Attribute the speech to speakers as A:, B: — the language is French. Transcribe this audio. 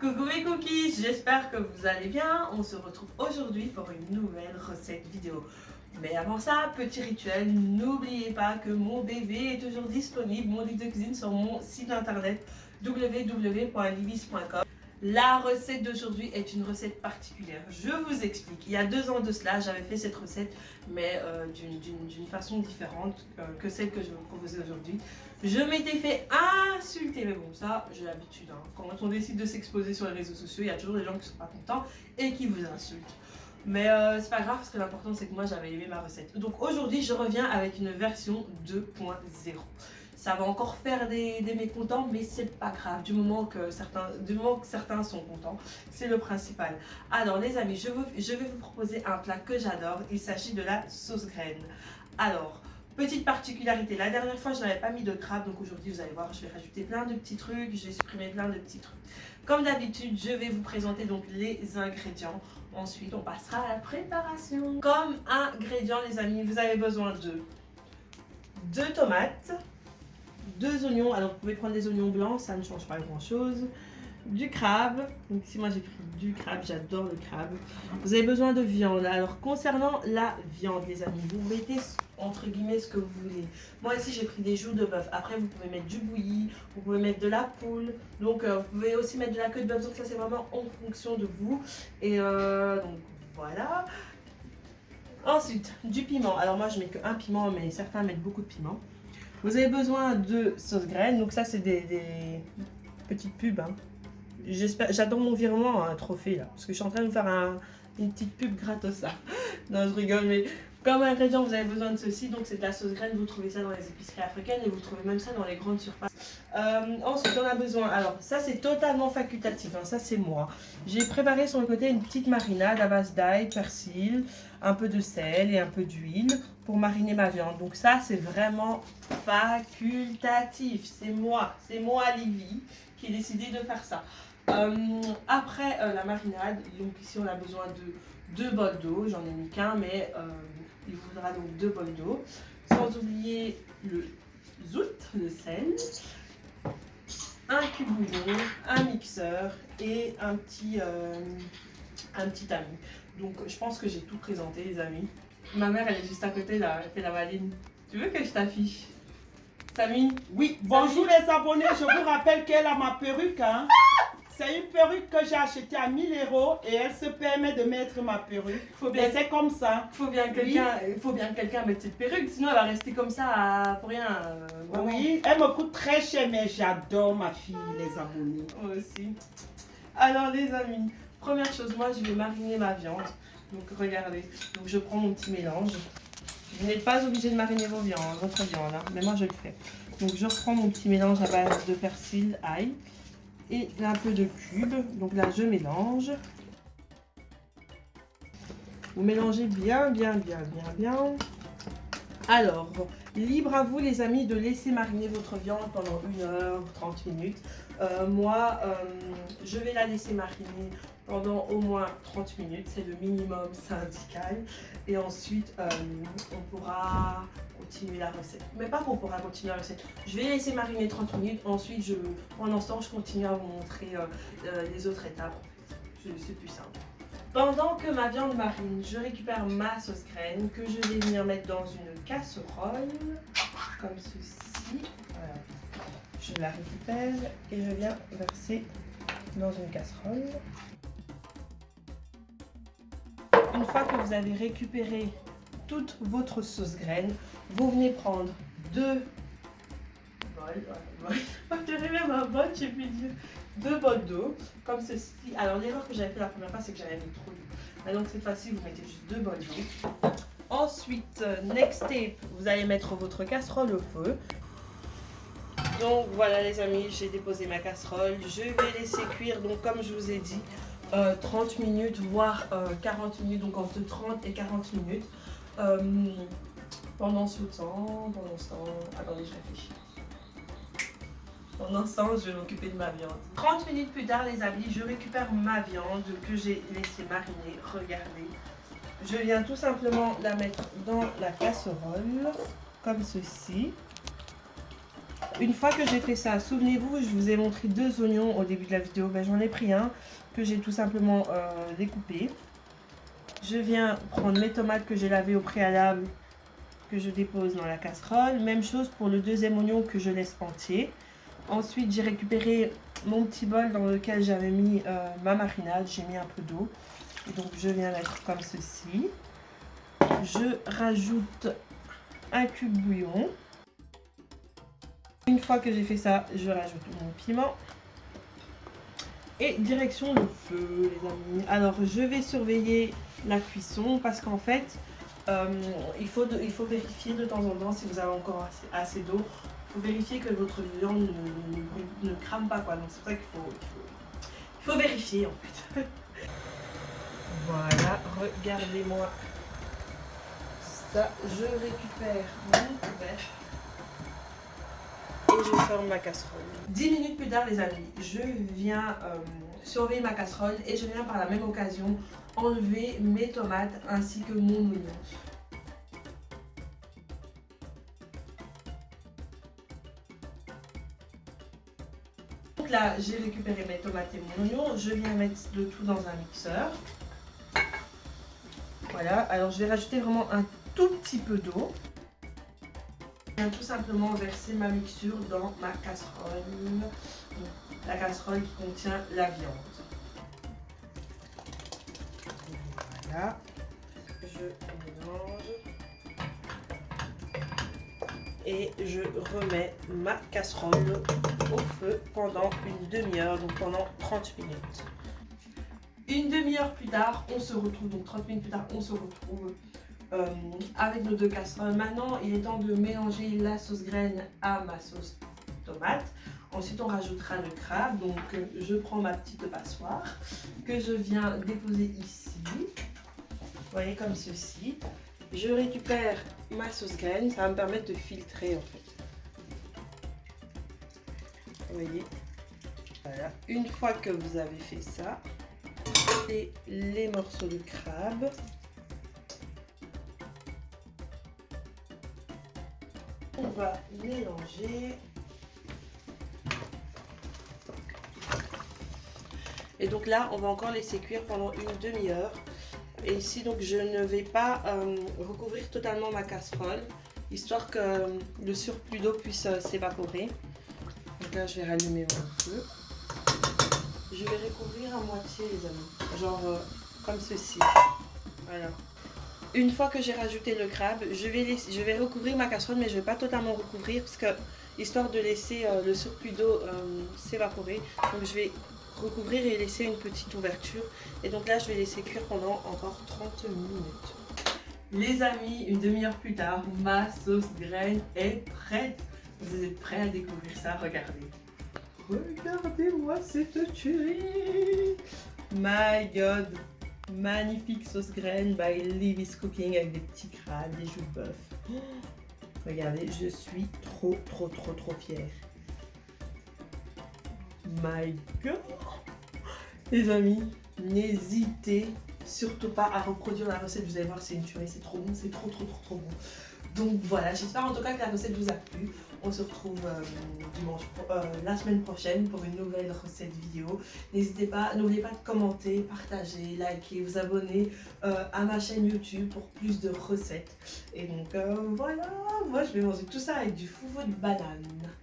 A: Coucou mes cookies, j'espère que vous allez bien. On se retrouve aujourd'hui pour une nouvelle recette vidéo. Mais avant ça, petit rituel, n'oubliez pas que mon bébé est toujours disponible, mon livre de cuisine sur mon site internet www.livis.com. La recette d'aujourd'hui est une recette particulière. Je vous explique. Il y a 2 ans de cela, j'avais fait cette recette, mais d'une façon différente que celle que je vais vous proposer aujourd'hui. Je m'étais fait insulter, mais bon, ça, j'ai l'habitude. Hein. Quand on décide de s'exposer sur les réseaux sociaux, il y a toujours des gens qui ne sont pas contents et qui vous insultent. Mais c'est pas grave, parce que l'important, c'est que moi, j'avais aimé ma recette. Donc aujourd'hui, je reviens avec une version 2.0. Ça va encore faire des mécontents, mais c'est pas grave, du moment que certains sont contents, c'est le principal. Alors les amis, je vais vous proposer un plat que j'adore, il s'agit de la sauce graine. Alors, petite particularité, la dernière fois je n'avais pas mis de crabe, donc aujourd'hui vous allez voir, je vais rajouter plein de petits trucs, je vais supprimer plein de petits trucs. Comme d'habitude, je vais vous présenter donc les ingrédients. Ensuite, on passera à la préparation. Comme ingrédients les amis, vous avez besoin de 2 tomates, 2 oignons, alors vous pouvez prendre des oignons blancs, ça ne change pas grand chose. Du crabe, donc ici moi j'ai pris du crabe, j'adore le crabe. Vous avez besoin de viande, alors concernant la viande les amis, vous mettez entre guillemets ce que vous voulez. Moi ici j'ai pris des joues de bœuf, après vous pouvez mettre du bouilli, vous pouvez mettre de la poule, donc vous pouvez aussi mettre de la queue de bœuf, donc ça c'est vraiment en fonction de vous. Et donc voilà. Ensuite du piment, alors moi je mets que un piment mais certains mettent beaucoup de piment. Vous avez besoin de sauce graine, donc ça c'est des petites pubs. Hein. J'adore mon virement, un trophée là, parce que je suis en train de faire une petite pub gratos là. Non, je rigole, mais comme ingrédient vous avez besoin de ceci, donc c'est de la sauce graine, vous trouvez ça dans les épiceries africaines et vous trouvez même ça dans les grandes surfaces. Ensuite on a besoin, alors ça c'est totalement facultatif, hein, ça c'est moi. J'ai préparé sur le côté une petite marinade à base d'ail, persil, un peu de sel et un peu d'huile pour mariner ma viande. Donc ça c'est vraiment facultatif, c'est moi Livy qui ai décidé de faire ça. Après la marinade, donc ici on a besoin de 2 bols d'eau, j'en ai mis qu'un mais il vous faudra donc 2 bols d'eau, sans oublier le zout, le sel, un cube bouillon, un mixeur et un petit tamis. Donc je pense que j'ai tout présenté les amis. Ma mère elle est juste à côté là, elle fait la maline. Tu veux que je t'affiche? Samy?
B: Oui, bonjour les abonnés, je vous rappelle qu'elle a ma perruque. Hein. C'est une perruque que j'ai achetée à 1000 € et elle se permet de mettre ma perruque. Mais c'est comme ça.
A: Il faut bien que quelqu'un mette cette perruque, sinon elle va rester comme ça pour rien.
B: Oui, elle me coûte très cher, mais j'adore ma fille, les abonnés.
A: Moi aussi. Alors les amis, première chose, moi je vais mariner ma viande. Donc regardez, donc je prends mon petit mélange. Vous n'êtes pas obligé de mariner votre viande, hein, mais moi je le fais. Donc je reprends mon petit mélange à base de persil, ail et un peu de cube. Donc là je mélange. Vous mélangez bien. Alors, libre à vous les amis de laisser mariner votre viande pendant 1 heure, 30 minutes. Moi, je vais la laisser mariner pendant au moins 30 minutes, c'est le minimum syndical. Et ensuite, on pourra continuer la recette. Mais pas qu'on pourra continuer la recette. Je vais laisser mariner 30 minutes, ensuite, pendant ce temps, je continue à vous montrer les autres étapes. C'est plus simple. Pendant que ma viande marine, je récupère ma sauce graine que je vais venir mettre dans une casserole, comme ceci. Voilà. Je la récupère et je viens verser dans une casserole. Une fois que vous avez récupéré toute votre sauce graine, vous venez prendre 2 bols, même un bol, j'ai pu dire, 2 bols d'eau, comme ceci. Alors l'erreur que j'avais fait la première fois, c'est que j'avais mis trop d'eau. Donc cette fois-ci, vous mettez juste 2 bols d'eau. Ensuite, next step, vous allez mettre votre casserole au feu. Donc voilà les amis, j'ai déposé ma casserole. Je vais laisser cuire, donc comme je vous ai dit, 30 minutes, voire 40 minutes, donc entre 30 et 40 minutes. Pendant ce temps, attendez, je réfléchis. Pendant ce temps, je vais m'occuper de ma viande. 30 minutes plus tard, les amis, je récupère ma viande que j'ai laissée mariner. Regardez. Je viens tout simplement la mettre dans la casserole, comme ceci. Une fois que j'ai fait ça, souvenez-vous, je vous ai montré 2 oignons au début de la vidéo. Ben, j'en ai pris un que j'ai tout simplement découpé. Je viens prendre mes tomates que j'ai lavées au préalable, que je dépose dans la casserole. Même chose pour le 2e oignon que je laisse entier. Ensuite, j'ai récupéré mon petit bol dans lequel j'avais mis ma marinade. J'ai mis un peu d'eau. Donc, je viens mettre comme ceci. Je rajoute un cube bouillon. Une fois que j'ai fait ça, je rajoute mon piment. Et direction le feu, les amis. Alors, je vais surveiller la cuisson parce qu'en fait, il faut vérifier de temps en temps si vous avez encore assez d'eau. Il faut vérifier que votre viande ne crame pas, quoi. Donc, c'est pour ça qu'il faut vérifier, en fait. Voilà, regardez-moi ça. Je récupère mon couvercle. Et je ferme ma casserole. 10 minutes plus tard, les amis, je viens surveiller ma casserole et je viens par la même occasion enlever mes tomates ainsi que mon oignon. Donc là, j'ai récupéré mes tomates et mon oignon. Je viens mettre le tout dans un mixeur. Voilà, alors je vais rajouter vraiment un tout petit peu d'eau. Je viens tout simplement verser ma mixture dans ma casserole, la casserole qui contient la viande. Voilà, je mélange et je remets ma casserole au feu pendant une demi-heure, donc pendant 30 minutes. Une demi-heure plus tard, on se retrouve, donc 30 minutes plus tard, on se retrouve avec nos 2 casseroles. Maintenant, il est temps de mélanger la sauce graine à ma sauce tomate. Ensuite, on rajoutera le crabe. Donc, je prends ma petite passoire que je viens déposer ici. Vous voyez, comme ceci. Je récupère ma sauce graine. Ça va me permettre de filtrer, en fait. Vous voyez. Voilà. Une fois que vous avez fait ça, et les morceaux de crabe. On va mélanger. Et donc là, on va encore laisser cuire pendant une demi-heure. Et ici, donc, je ne vais pas recouvrir totalement ma casserole, histoire que le surplus d'eau puisse s'évaporer. Donc là, je vais rallumer mon feu. Je vais recouvrir à moitié, les amis. Genre comme ceci. Voilà. Une fois que j'ai rajouté le crabe, je vais recouvrir ma casserole, mais je ne vais pas totalement recouvrir parce que, histoire de laisser le surplus d'eau s'évaporer. Donc je vais recouvrir et laisser une petite ouverture. Et donc là, je vais laisser cuire pendant encore 30 minutes. Les amis, une demi-heure plus tard, ma sauce graine est prête. Vous êtes prêts à découvrir ça? Regardez. Regardez-moi cette tuerie. My God. Magnifique sauce graine by Livy's Cooking avec des petits crabes, des joues de bœuf. Oh, regardez, je suis trop fière. My God. Les amis, n'hésitez surtout pas à reproduire la recette. Vous allez voir, c'est une tuerie, c'est trop bon, c'est trop bon. Donc voilà, j'espère en tout cas que la recette vous a plu. On se retrouve la semaine prochaine pour une nouvelle recette vidéo. N'hésitez pas, n'oubliez pas de commenter, partager, liker, vous abonner à ma chaîne YouTube pour plus de recettes. Et donc voilà, moi je vais manger tout ça avec du foufou de banane.